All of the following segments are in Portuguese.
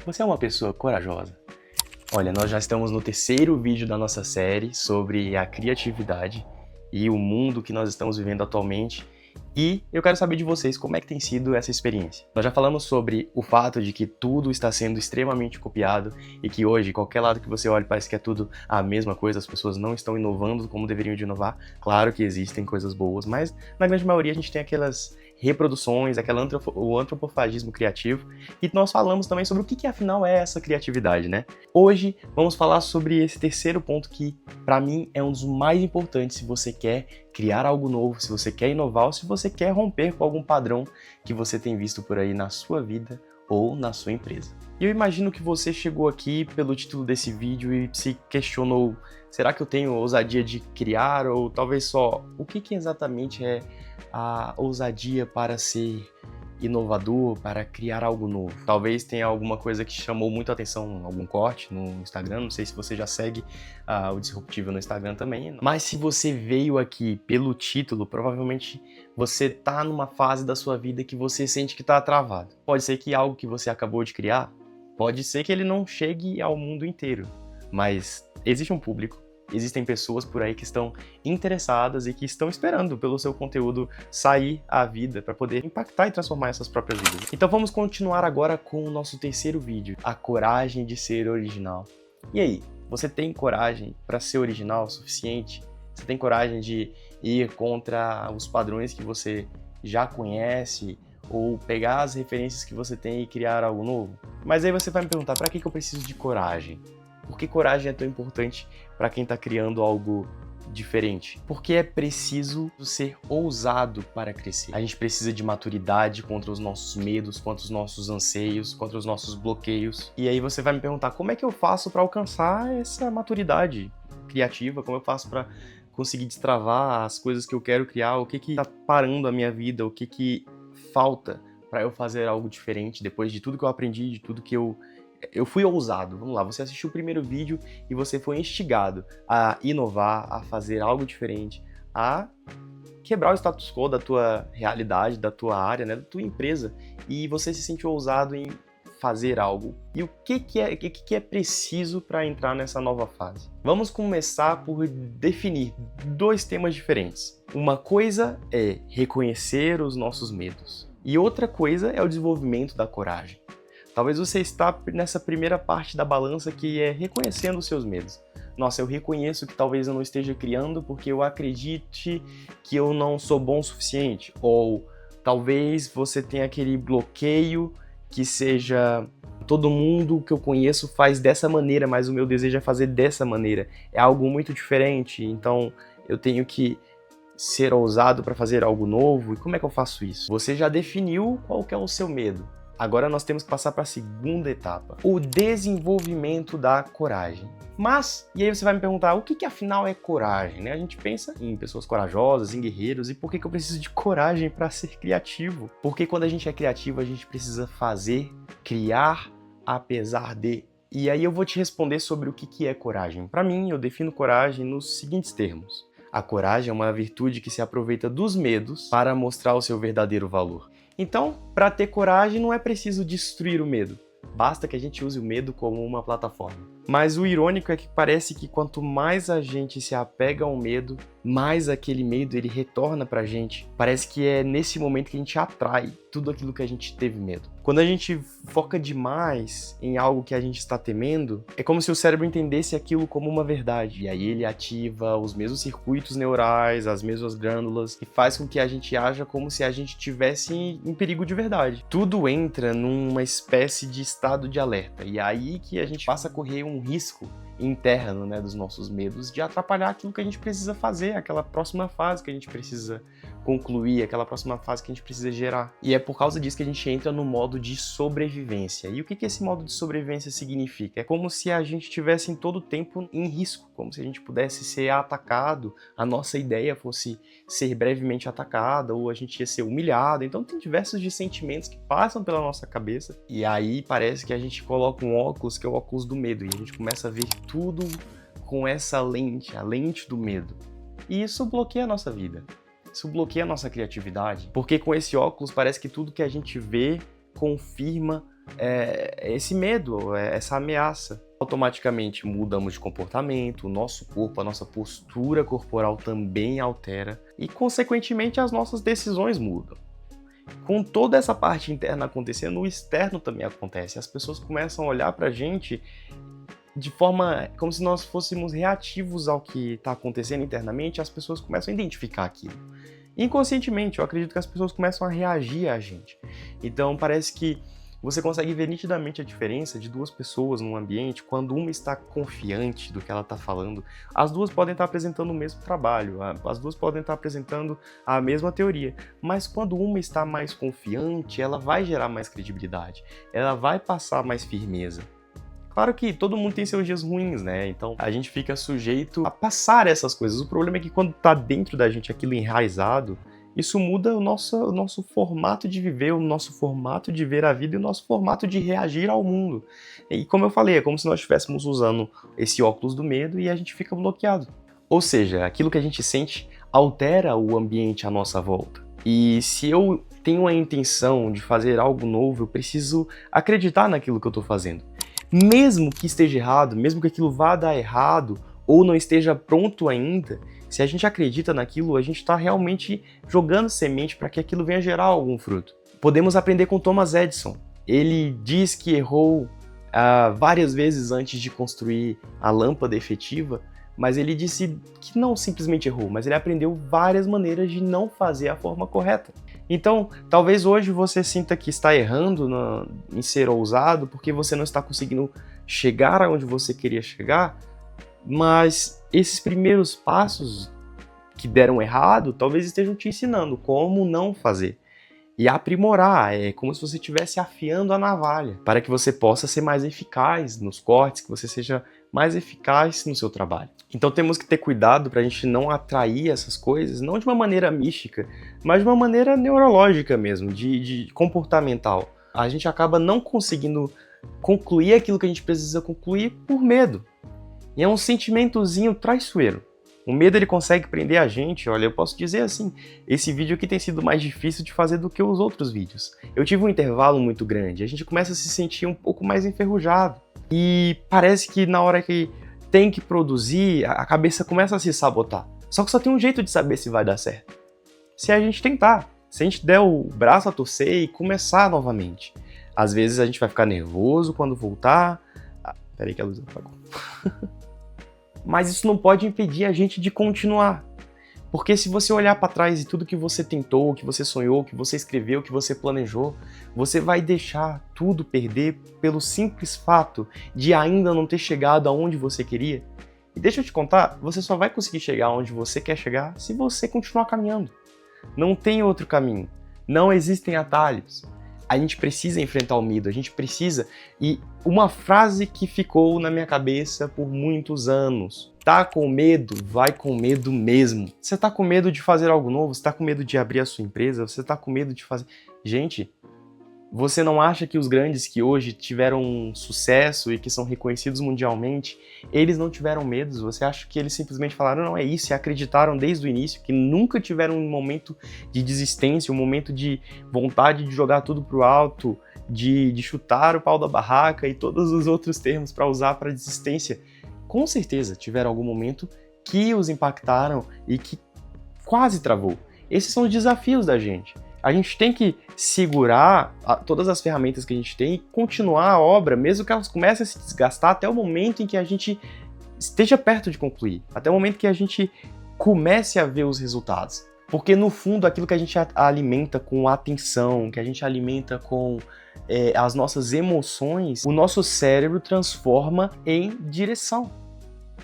Você é uma pessoa corajosa? Olha, nós já estamos no terceiro vídeo da nossa série sobre a criatividade e o mundo que nós estamos vivendo atualmente. E eu quero saber de vocês como é que tem sido essa experiência. Nós já falamos sobre o fato de que tudo está sendo extremamente copiado e que hoje, qualquer lado que você olhe, parece que é tudo a mesma coisa, as pessoas não estão inovando como deveriam de inovar. Claro que existem coisas boas, mas na grande maioria a gente tem aquelas reproduções, o antropofagismo criativo, e nós falamos também sobre o que afinal é essa criatividade, né? Hoje vamos falar sobre esse terceiro ponto que, para mim, é um dos mais importantes se você quer criar algo novo, se você quer inovar ou se você quer romper com algum padrão que você tem visto por aí na sua vida ou na sua empresa. E eu imagino que você chegou aqui pelo título desse vídeo e se questionou: será que eu tenho ousadia de criar? Ou talvez só, o que exatamente é a ousadia para ser inovador, para criar algo novo? Talvez tenha alguma coisa que chamou muito a atenção, algum corte no Instagram, não sei se você já segue o Disruptivo no Instagram também, mas se você veio aqui pelo título, provavelmente você tá numa fase da sua vida que você sente que tá travado. Pode ser que algo que você acabou de criar, pode ser que ele não chegue ao mundo inteiro, mas existe um público. Existem pessoas por aí que estão interessadas e que estão esperando pelo seu conteúdo sair à vida para poder impactar e transformar essas próprias vidas. Então vamos continuar agora com o nosso terceiro vídeo, a coragem de ser original. E aí, você tem coragem para ser original o suficiente? Você tem coragem de ir contra os padrões que você já conhece ou pegar as referências que você tem e criar algo novo? Mas aí você vai me perguntar, para que eu preciso de coragem? Por que coragem é tão importante para quem está criando algo diferente? Porque é preciso ser ousado para crescer. A gente precisa de maturidade contra os nossos medos, contra os nossos anseios, contra os nossos bloqueios. E aí você vai me perguntar, como é que eu faço para alcançar essa maturidade criativa? Como eu faço para conseguir destravar as coisas que eu quero criar? O que está parando a minha vida? O que falta para eu fazer algo diferente depois de tudo que eu aprendi, de tudo que eu fui ousado. Vamos lá, você assistiu o primeiro vídeo e você foi instigado a inovar, a fazer algo diferente, a quebrar o status quo da tua realidade, da tua área, né, da tua empresa, e você se sentiu ousado em fazer algo. E o que é preciso para entrar nessa nova fase? Vamos começar por definir dois temas diferentes. Uma coisa é reconhecer os nossos medos, e outra coisa é o desenvolvimento da coragem. Talvez você está nessa primeira parte da balança que é reconhecendo os seus medos. Nossa, eu reconheço que talvez eu não esteja criando porque eu acredite que eu não sou bom o suficiente. Ou talvez você tenha aquele bloqueio que seja: todo mundo que eu conheço faz dessa maneira, mas o meu desejo é fazer dessa maneira. É algo muito diferente, então eu tenho que ser ousado para fazer algo novo. E como é que eu faço isso? Você já definiu qual que é o seu medo. Agora nós temos que passar para a segunda etapa, o desenvolvimento da coragem. Mas, e aí você vai me perguntar, o que afinal é coragem, né? A gente pensa em pessoas corajosas, em guerreiros, e por que eu preciso de coragem para ser criativo? Porque quando a gente é criativo, a gente precisa fazer, criar, apesar de. E aí eu vou te responder sobre o que é coragem. Para mim, eu defino coragem nos seguintes termos. A coragem é uma virtude que se aproveita dos medos para mostrar o seu verdadeiro valor. Então, para ter coragem, não é preciso destruir o medo. Basta que a gente use o medo como uma plataforma. Mas o irônico é que parece que quanto mais a gente se apega ao medo, mais aquele medo ele retorna pra gente. Parece que é nesse momento que a gente atrai tudo aquilo que a gente teve medo. Quando a gente foca demais em algo que a gente está temendo, é como se o cérebro entendesse aquilo como uma verdade. E aí ele ativa os mesmos circuitos neurais, as mesmas glândulas, e faz com que a gente haja como se a gente estivesse em perigo de verdade. Tudo entra numa espécie de estado de alerta. E é aí que a gente passa a correr um risco interno, né, dos nossos medos, de atrapalhar aquilo que a gente precisa fazer, aquela próxima fase que a gente precisa concluir, aquela próxima fase que a gente precisa gerar. E é por causa disso que a gente entra no modo de sobrevivência. E o que esse modo de sobrevivência significa? É como se a gente estivesse em todo o tempo em risco, como se a gente pudesse ser atacado, a nossa ideia fosse ser brevemente atacada, ou a gente ia ser humilhado. Então tem diversos de sentimentos que passam pela nossa cabeça, e aí parece que a gente coloca um óculos, que é o óculos do medo, e a gente começa a ver tudo com essa lente, a lente do medo. E isso bloqueia a nossa vida. Isso bloqueia a nossa criatividade, porque com esse óculos parece que tudo que a gente vê confirma esse medo, essa ameaça. Automaticamente mudamos de comportamento, o nosso corpo, a nossa postura corporal também altera e, consequentemente, as nossas decisões mudam. Com toda essa parte interna acontecendo, o externo também acontece. As pessoas começam a olhar pra gente de forma como se nós fôssemos reativos ao que está acontecendo internamente. As pessoas começam a identificar aquilo. Inconscientemente, eu acredito que as pessoas começam a reagir a gente. Então, parece que você consegue ver nitidamente a diferença de duas pessoas num ambiente quando uma está confiante do que ela está falando. As duas podem estar apresentando o mesmo trabalho, as duas podem estar apresentando a mesma teoria, mas quando uma está mais confiante, ela vai gerar mais credibilidade, ela vai passar mais firmeza. Claro que todo mundo tem seus dias ruins, né? Então a gente fica sujeito a passar essas coisas. O problema é que quando tá dentro da gente aquilo enraizado, isso muda o nosso formato de viver, o nosso formato de ver a vida e o nosso formato de reagir ao mundo. E como eu falei, é como se nós estivéssemos usando esse óculos do medo e a gente fica bloqueado. Ou seja, aquilo que a gente sente altera o ambiente à nossa volta. E se eu tenho a intenção de fazer algo novo, eu preciso acreditar naquilo que eu estou fazendo. Mesmo que esteja errado, mesmo que aquilo vá dar errado ou não esteja pronto ainda, se a gente acredita naquilo, a gente está realmente jogando semente para que aquilo venha gerar algum fruto. Podemos aprender com Thomas Edison. Ele diz que errou várias vezes antes de construir a lâmpada efetiva, mas ele disse que não simplesmente errou, mas ele aprendeu várias maneiras de não fazer a forma correta. Então, talvez hoje você sinta que está errando em ser ousado porque você não está conseguindo chegar aonde você queria chegar, mas esses primeiros passos que deram errado talvez estejam te ensinando como não fazer e aprimorar. É como se você estivesse afiando a navalha para que você possa ser mais eficaz nos cortes, que você seja mais eficaz no seu trabalho. Então temos que ter cuidado para a gente não atrair essas coisas, não de uma maneira mística, mas de uma maneira neurológica mesmo, de comportamental. A gente acaba não conseguindo concluir aquilo que a gente precisa concluir por medo. E é um sentimentozinho traiçoeiro. O medo ele consegue prender a gente. Olha, eu posso dizer assim, esse vídeo aqui tem sido mais difícil de fazer do que os outros vídeos. Eu tive um intervalo muito grande, a gente começa a se sentir um pouco mais enferrujado. E parece que na hora que tem que produzir, a cabeça começa a se sabotar. Só que só tem um jeito de saber se vai dar certo. Se a gente tentar, se a gente der o braço a torcer e começar novamente. Às vezes a gente vai ficar nervoso quando voltar. Peraí que a luz apagou. Mas isso não pode impedir a gente de continuar. Porque se você olhar para trás e tudo que você tentou, que você sonhou, que você escreveu, que você planejou, você vai deixar tudo perder pelo simples fato de ainda não ter chegado aonde você queria. E deixa eu te contar, você só vai conseguir chegar aonde você quer chegar se você continuar caminhando. Não tem outro caminho. Não existem atalhos. A gente precisa enfrentar o medo, a gente precisa. E uma frase que ficou na minha cabeça por muitos anos: tá com medo, vai com medo mesmo. Você tá com medo de fazer algo novo? Você tá com medo de abrir a sua empresa? Você tá com medo de fazer... Gente, você não acha que os grandes que hoje tiveram sucesso e que são reconhecidos mundialmente, eles não tiveram medos? Você acha que eles simplesmente falaram, não, é isso, e acreditaram desde o início, que nunca tiveram um momento de desistência, um momento de vontade de jogar tudo pro alto, de chutar o pau da barraca e todos os outros termos para usar para desistência? Com certeza tiveram algum momento que os impactaram e que quase travou. Esses são os desafios da gente. A gente tem que segurar todas as ferramentas que a gente tem e continuar a obra, mesmo que elas comecem a se desgastar até o momento em que a gente esteja perto de concluir, até o momento que a gente comece a ver os resultados. Porque no fundo, aquilo que a gente alimenta com atenção, que a gente alimenta com as nossas emoções, o nosso cérebro transforma em direção.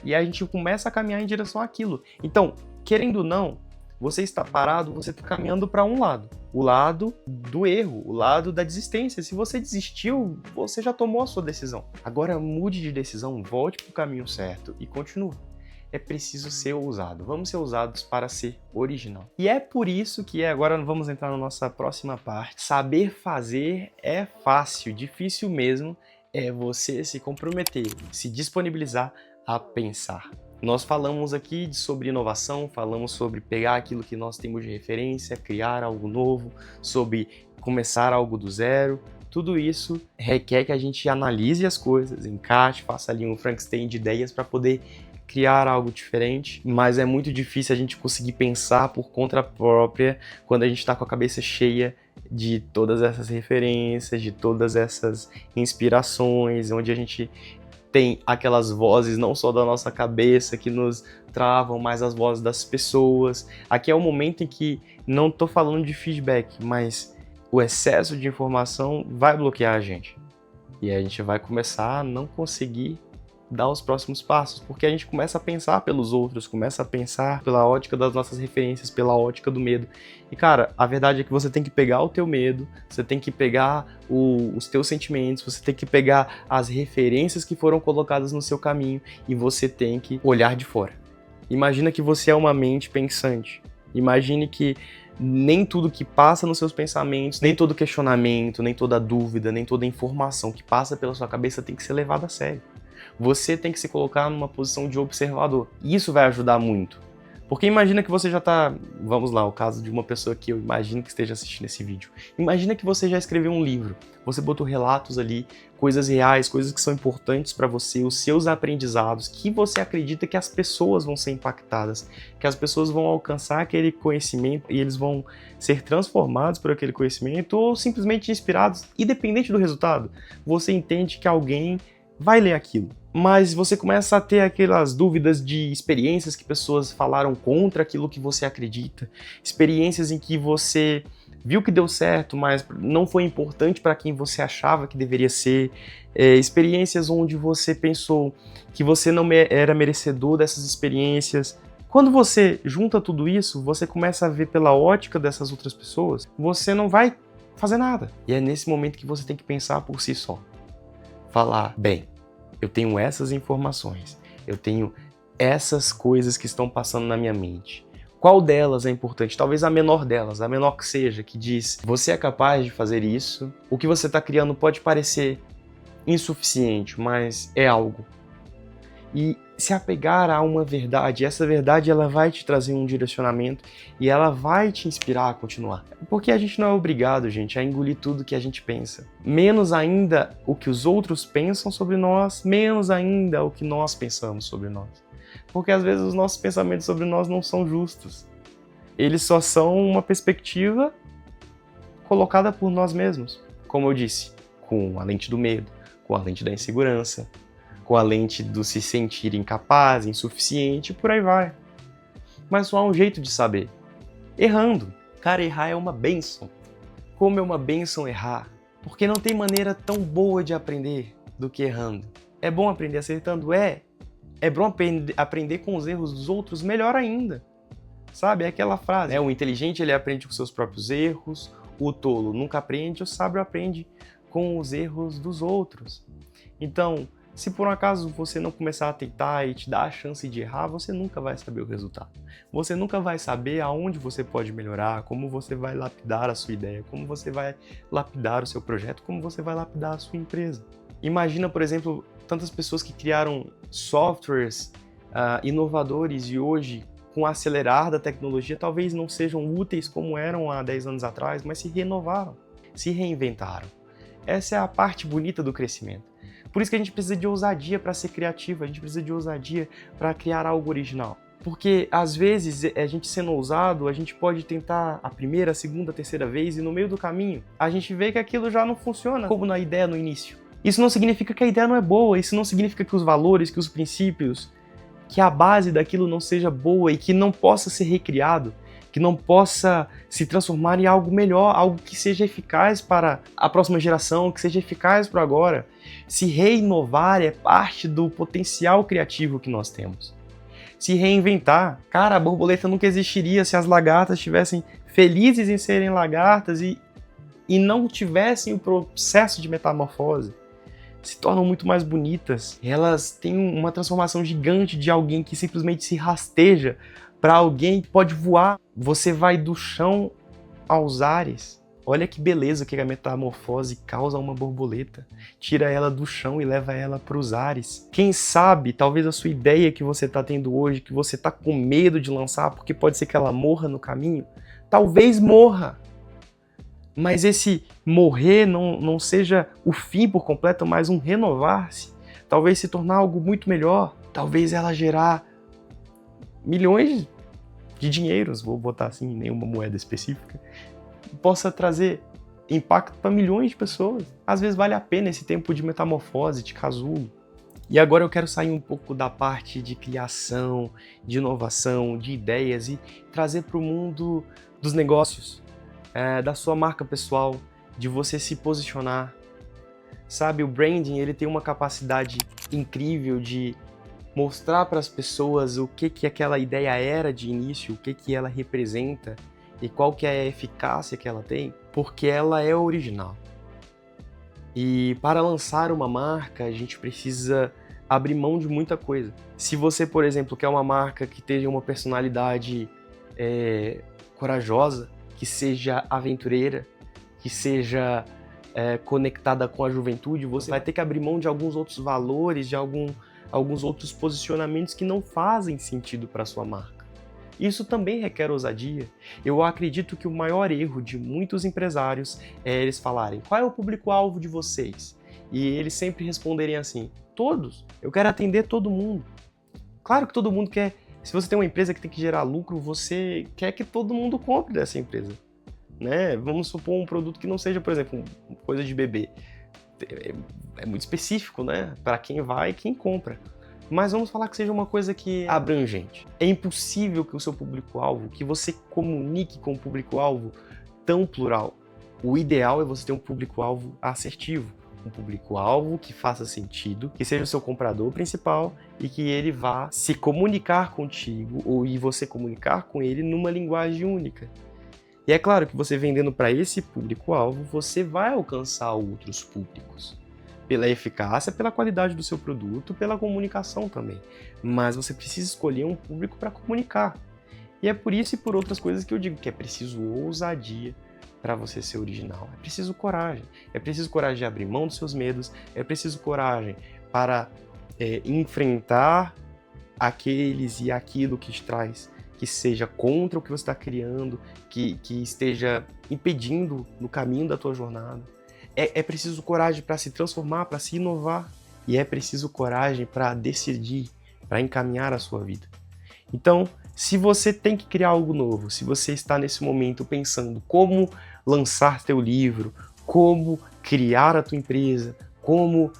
E a gente começa a caminhar em direção àquilo. Então, querendo ou não, você está parado, você está caminhando para um lado. O lado do erro, o lado da desistência. Se você desistiu, você já tomou a sua decisão. Agora mude de decisão, volte para o caminho certo e continue. É preciso ser ousado. Vamos ser ousados para ser original. E é por isso que agora vamos entrar na nossa próxima parte. Saber fazer é fácil, difícil mesmo é você se comprometer, se disponibilizar a pensar. Nós falamos aqui sobre inovação, falamos sobre pegar aquilo que nós temos de referência, criar algo novo, sobre começar algo do zero. tudo isso requer que a gente analise as coisas, encaixe, faça ali um Frankenstein de ideias para poder criar algo diferente, mas é muito difícil a gente conseguir pensar por conta própria quando a gente está com a cabeça cheia de todas essas referências, de todas essas inspirações, onde a gente tem aquelas vozes não só da nossa cabeça que nos travam, mas as vozes das pessoas. Aqui é o momento em que não estou falando de feedback, mas o excesso de informação vai bloquear a gente. E a gente vai começar a não conseguir dar os próximos passos, porque a gente começa a pensar pelos outros, começa a pensar pela ótica das nossas referências, pela ótica do medo. E cara, a verdade é que você tem que pegar o teu medo, você tem que pegar os teus sentimentos, você tem que pegar as referências que foram colocadas no seu caminho e você tem que olhar de fora. Imagina que você é uma mente pensante. Imagine que nem tudo que passa nos seus pensamentos, nem todo questionamento, nem toda dúvida, nem toda informação que passa pela sua cabeça tem que ser levada a sério. Você tem que se colocar numa posição de observador. E isso vai ajudar muito. Porque imagina que você já está... Vamos lá, o caso de uma pessoa que eu imagino que esteja assistindo esse vídeo. Imagina que você já escreveu um livro. Você botou relatos ali, coisas reais, coisas que são importantes para você, os seus aprendizados, que você acredita que as pessoas vão ser impactadas, que as pessoas vão alcançar aquele conhecimento e eles vão ser transformados por aquele conhecimento ou simplesmente inspirados. Independente do resultado, você entende que alguém vai ler aquilo. Mas você começa a ter aquelas dúvidas de experiências que pessoas falaram contra aquilo que você acredita, experiências em que você viu que deu certo, mas não foi importante para quem você achava que deveria ser, experiências onde você pensou que você não era merecedor dessas experiências. Quando você junta tudo isso, você começa a ver pela ótica dessas outras pessoas, você não vai fazer nada. E é nesse momento que você tem que pensar por si só. Falar, bem, eu tenho essas informações, eu tenho essas coisas que estão passando na minha mente. Qual delas é importante? Talvez a menor delas, a menor que seja, que diz, você é capaz de fazer isso, o que você está criando pode parecer insuficiente, mas é algo. E se apegar a uma verdade, essa verdade ela vai te trazer um direcionamento e ela vai te inspirar a continuar. Porque a gente não é obrigado, gente, a engolir tudo que a gente pensa. Menos ainda o que os outros pensam sobre nós, menos ainda o que nós pensamos sobre nós. Porque às vezes os nossos pensamentos sobre nós não são justos. Eles só são uma perspectiva colocada por nós mesmos. Como eu disse, com a lente do medo, com a lente da insegurança, com a lente do se sentir incapaz, insuficiente, por aí vai. Mas só há um jeito de saber. Errando. Cara, errar é uma bênção. Como é uma bênção errar? Porque não tem maneira tão boa de aprender do que errando. É bom aprender acertando? É bom aprender com os erros dos outros? Melhor ainda. Sabe? É aquela frase. O inteligente ele aprende com seus próprios erros, o tolo nunca aprende, o sábio aprende com os erros dos outros. Então, se por um acaso você não começar a tentar e te dar a chance de errar, você nunca vai saber o resultado. Você nunca vai saber aonde você pode melhorar, como você vai lapidar a sua ideia, como você vai lapidar o seu projeto, como você vai lapidar a sua empresa. Imagina, por exemplo, tantas pessoas que criaram softwares inovadores e hoje, com o acelerar da tecnologia, talvez não sejam úteis como eram há 10 anos atrás, mas se renovaram, se reinventaram. Essa é a parte bonita do crescimento. Por isso que a gente precisa de ousadia para ser criativo, a gente precisa de ousadia para criar algo original. Porque, às vezes, a gente sendo ousado, a gente pode tentar a primeira, a segunda, a terceira vez e no meio do caminho a gente vê que aquilo já não funciona como na ideia no início. Isso não significa que a ideia não é boa, isso não significa que os valores, que os princípios, que a base daquilo não seja boa e que não possa ser recriado, que não possa se transformar em algo melhor, algo que seja eficaz para a próxima geração, que seja eficaz para agora. Se reinovar é parte do potencial criativo que nós temos. Se reinventar, cara, a borboleta nunca existiria se as lagartas estivessem felizes em serem lagartas e não tivessem o processo de metamorfose. Se tornam muito mais bonitas. Elas têm uma transformação gigante de alguém que simplesmente se rasteja para alguém que pode voar. Você vai do chão aos ares. Olha que beleza que a metamorfose causa a uma borboleta. Tira ela do chão e leva ela para os ares. Quem sabe, talvez a sua ideia que você está tendo hoje, que você está com medo de lançar, porque pode ser que ela morra no caminho, talvez morra. mas esse morrer não seja o fim por completo, mas um renovar-se, talvez se tornar algo muito melhor, talvez ela gerar milhões de dinheiros, vou botar assim, nenhuma moeda específica, possa trazer impacto para milhões de pessoas. Às vezes vale a pena esse tempo de metamorfose, de casulo. E agora eu quero sair um pouco da parte de criação, de inovação, de ideias e trazer para o mundo dos negócios, da sua marca pessoal, de você se posicionar. Sabe, o branding ele tem uma capacidade incrível de mostrar para as pessoas o que aquela ideia era de início, o que ela representa e qual que é a eficácia que ela tem, porque ela é original. E para lançar uma marca, a gente precisa abrir mão de muita coisa. Se você, por exemplo, quer uma marca que tenha uma personalidade corajosa, que seja aventureira, que seja conectada com a juventude, você vai ter que abrir mão de alguns outros valores, de alguns outros posicionamentos que não fazem sentido para a sua marca. Isso também requer ousadia. Eu acredito que o maior erro de muitos empresários é eles falarem: qual é o público-alvo de vocês? E eles sempre responderem assim: todos, eu quero atender todo mundo. Claro que todo mundo quer. Se você tem uma empresa que tem que gerar lucro, você quer que todo mundo compre dessa empresa, né? Vamos supor um produto que não seja, por exemplo, coisa de bebê. É muito específico, né? Para quem vai e quem compra. Mas vamos falar que seja uma coisa que é abrangente. É impossível que o seu público-alvo, que você comunique com o público-alvo tão plural. O ideal é você ter um público-alvo assertivo, um público-alvo que faça sentido, que seja o seu comprador principal e que ele vá se comunicar contigo e você comunicar com ele numa linguagem única. E é claro que você vendendo para esse público-alvo, você vai alcançar outros públicos. Pela eficácia, pela qualidade do seu produto, pela comunicação também. Mas você precisa escolher um público para comunicar. E é por isso e por outras coisas que eu digo que é preciso ousadia para você ser original. É preciso coragem. É preciso coragem de abrir mão dos seus medos. É preciso coragem para enfrentar aqueles e aquilo que te traz, que seja contra o que você está criando, que esteja impedindo no caminho da tua jornada. É preciso coragem para se transformar, para se inovar. E é preciso coragem para decidir, para encaminhar a sua vida. Então, se você tem que criar algo novo, se você está nesse momento pensando como lançar teu livro, como criar a tua empresa, como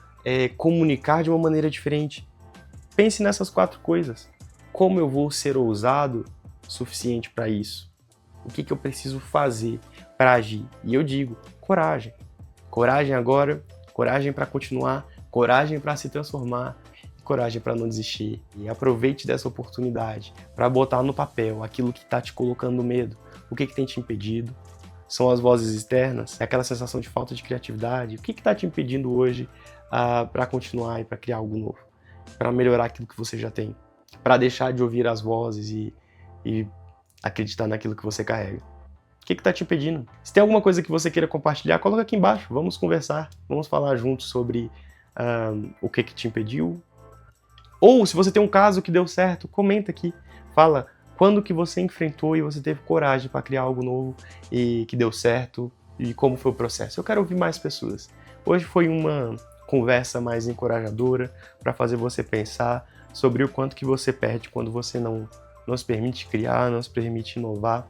comunicar de uma maneira diferente, pense nessas 4 coisas. Como eu vou ser ousado o suficiente para isso? O que eu preciso fazer para agir? E eu digo, coragem. Coragem agora, coragem para continuar, coragem para se transformar, coragem para não desistir. E aproveite dessa oportunidade para botar no papel aquilo que está te colocando medo, o que tem te impedido. São as vozes externas, é aquela sensação de falta de criatividade. O que está te impedindo hoje para continuar e para criar algo novo? Para melhorar aquilo que você já tem, para deixar de ouvir as vozes e acreditar naquilo que você carrega. O que está te impedindo? Se tem alguma coisa que você queira compartilhar, coloca aqui embaixo. Vamos conversar, vamos falar juntos sobre o que te impediu. Ou se você tem um caso que deu certo, comenta aqui. Fala quando que você enfrentou e você teve coragem para criar algo novo e que deu certo e como foi o processo. Eu quero ouvir mais pessoas. Hoje foi uma conversa mais encorajadora para fazer você pensar sobre o quanto que você perde quando você não se permite criar, não se permite inovar.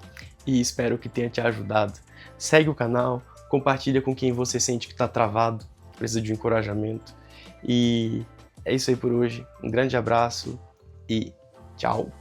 E espero que tenha te ajudado. Segue o canal, compartilha com quem você sente que está travado, precisa de um encorajamento. E é isso aí por hoje. Um grande abraço e tchau!